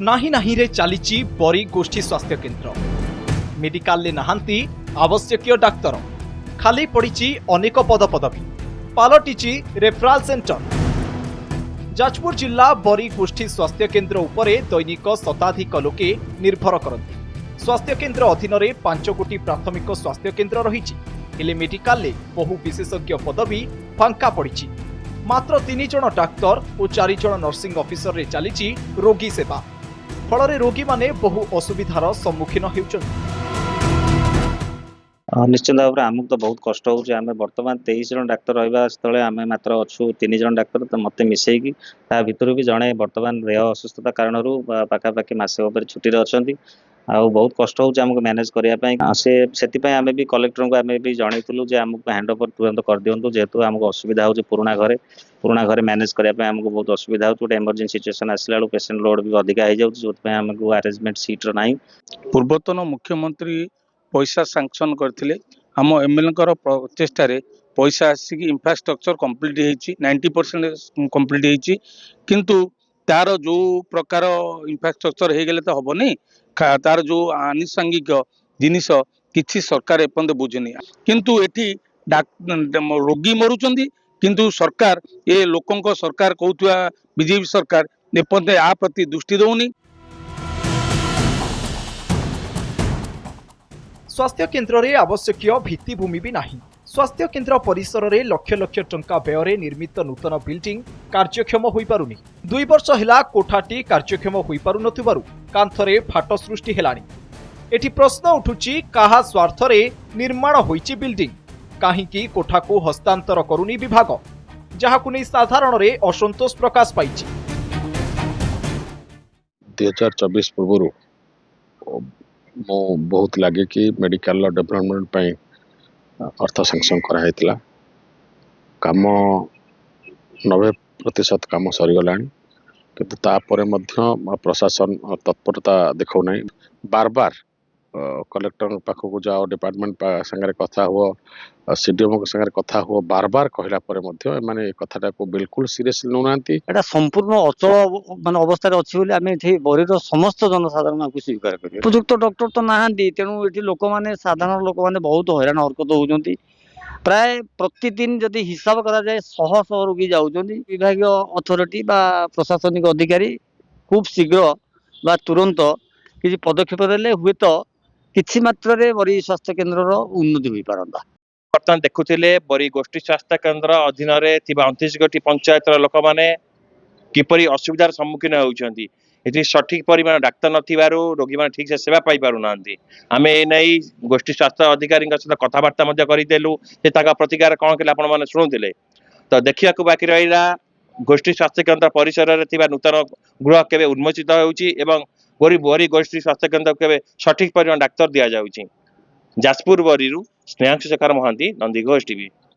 ନାହିଁ ନାହିଁରେ ଚାଲିଛି ବରୀ ଗୋଷ୍ଠୀ ସ୍ୱାସ୍ଥ୍ୟ କେନ୍ଦ୍ର। ମେଡିକାଲରେ ନାହାନ୍ତି ଆବଶ୍ୟକୀୟ ଡାକ୍ତର, ଖାଲି ପଡ଼ିଛି ଅନେକ ପଦପଦବୀ, ପାଲଟିଛି ରେଫରାଲ ସେଣ୍ଟର। ଯାଜପୁର ଜିଲ୍ଲା ବରୀ ଗୋଷ୍ଠୀ ସ୍ୱାସ୍ଥ୍ୟ କେନ୍ଦ୍ର ଉପରେ ଦୈନିକ ଶତାଧିକ ଲୋକେ ନିର୍ଭର କରନ୍ତି। ସ୍ୱାସ୍ଥ୍ୟ କେନ୍ଦ୍ର ଅଧୀନରେ 5 ଗୋଟି ପ୍ରାଥମିକ ସ୍ୱାସ୍ଥ୍ୟ କେନ୍ଦ୍ର ରହିଛି, ହେଲେ ମେଡିକାଲରେ ବହୁ ବିଶେଷଜ୍ଞ ପଦବୀ ଫାଙ୍କା ପଡ଼ିଛି। ମାତ୍ର 3 ଜଣ ଡାକ୍ତର ଓ 4 ଜଣ ନର୍ସିଂ ଅଫିସରରେ ଚାଲିଛି ରୋଗୀ ସେବା। ଫଳରେ ରୋଗୀମାନେ ବହୁ ଅସୁବିଧାର ସମ୍ମୁଖୀନ ହେଉଛନ୍ତି। निश्चित भाव में आमको तो बहुत कष्ट हो बर्तमान 23 जन डाक्तर रहा स्थले आम मात्र अच्छु 3 जन डाक्तर तो मत मिसेकी भितर भी जड़े बर्तमान देह असुस्थता कारण पाखापाखि मसे उपर छुट्टी अच्छा बहुत कष्ट होमको मैनेज करने से आम भी कलेक्टर को आम भी जनइलु आमको हैंड ओवर तुरंत कर दिंतु जेहेतु आमको असुविधा हो पुराणा घरे मैनेज करने आमको बहुत असुविधा हो गोटे इमरजेंसी सिचुएसन आसला पेसेंट लोड भी अधिका हो जाए आमको अरेंजमेंट सीट्र ना। पूर्वतन मुख्यमंत्री पैसा सांक्शन करथिले हम एमएलए प्रचेष्टा पैसा आसिक इंफ्रास्ट्रक्चर कंप्लीट होती 90% कंप्लीट होती किंतु तार जो प्रकार इंफ्रास्ट्रक्चर हो गले तो हेनी तार जो आनुषंगिक जिनिस किछि सरकार एपर्यंत बुझेनी किंतु एठी रोगी मरुचंदी किंतु सरकार ए लोकंक सरकार कहउतुआ बीजेपी सरकार एपर्यंत आ प्रति दृष्टि दौनी। स्वास्थ्य केन्द्र रे आवश्यक भित्तिभूमि भी नहीं। स्वास्थ्य केन्द्र परिसर रे लक्ष लक्ष टंका व्यय निर्मित नूतन बिल्डिंग कार्यक्षम होई पारुनी। 2 वर्ष हेला कोठाटी कार्यक्षम होई पारु नथिबारु कांथरे फाट सृष्टि हेलानी। एठी प्रश्न उठुची काहा स्वार्थ रे निर्माण होईची बिल्डिंग, काहींकी कोठा को हस्तांतर करुनी विभाग, जहाकु नै साधारण रे असंतोष प्रकाश पाइची। 2024 पूर्व मो बहुत लगे कि मेडिकल डेवलपमेंट अर्थ सैंक्शन कराइला काम 90% काम सरीगला किंतु तापर प्रशासन तत्परता देखो नहीं। बार बार कलेक्टर पाखक जाओ डिपार्टमेंट संगे कथा हुआ सीडीएम संगे कथा हुआ बार बार कहला माने कथाटा को बिल्कुल सीरियस नौना संपूर्ण अचल मान अवस्था अच्छी बोली आम ये बरीर समस्त जनसाधारण को स्वीकार करें। उपयुक्त डॉक्टर तो नहांती तेणु ये लोक मैंने साधारण लोक मैंने बहुत हैरान हरकत होती। प्राय प्रतिदिन जदि हिसाब करा जाए 100 रोगी जाऊँगी विभाग अथॉरिटी बा प्रशासनिक अधिकारी खूब शीघ्र बा तुरंत किसी पदक्षेप देले हुए तो किछि मात्रा रे बरी स्वास्थ्य केन्द्र उन्नति हो पारंता। बर्तमान देखुले बरी गोष्ठी स्वास्थ्य केन्द्र अधीन 29 गोटी पंचायत लोक मैंने किपरि असुविधार सम्मुखीन होउछंती। एठी सठिक परिमाण डाक्तर नथिबारु रोगी माने ठीक से सेवा पाई पारु नांती। आमे ए नै गोष्ठी स्वास्थ्य अधिकारी सहित कथबार्ता मध्य करिदेलु जे ताका प्रतिकार कोन केला आपण माने सुनुथिले। तो देखिया को बाकी रहिला गोष्ठी स्वास्थ्य केन्द्र परिसर रे थिबा नूतन गृह केबे उन्मोचित होउची एवं बरी गोष्ठी स्वास्थ्य केन्द्र केबे सठिक परिमाण डाक्तर दिया जाउची। जाजपुर बरीरु स्नेहांशु शेखर महांती, नंदीघोष टीवी।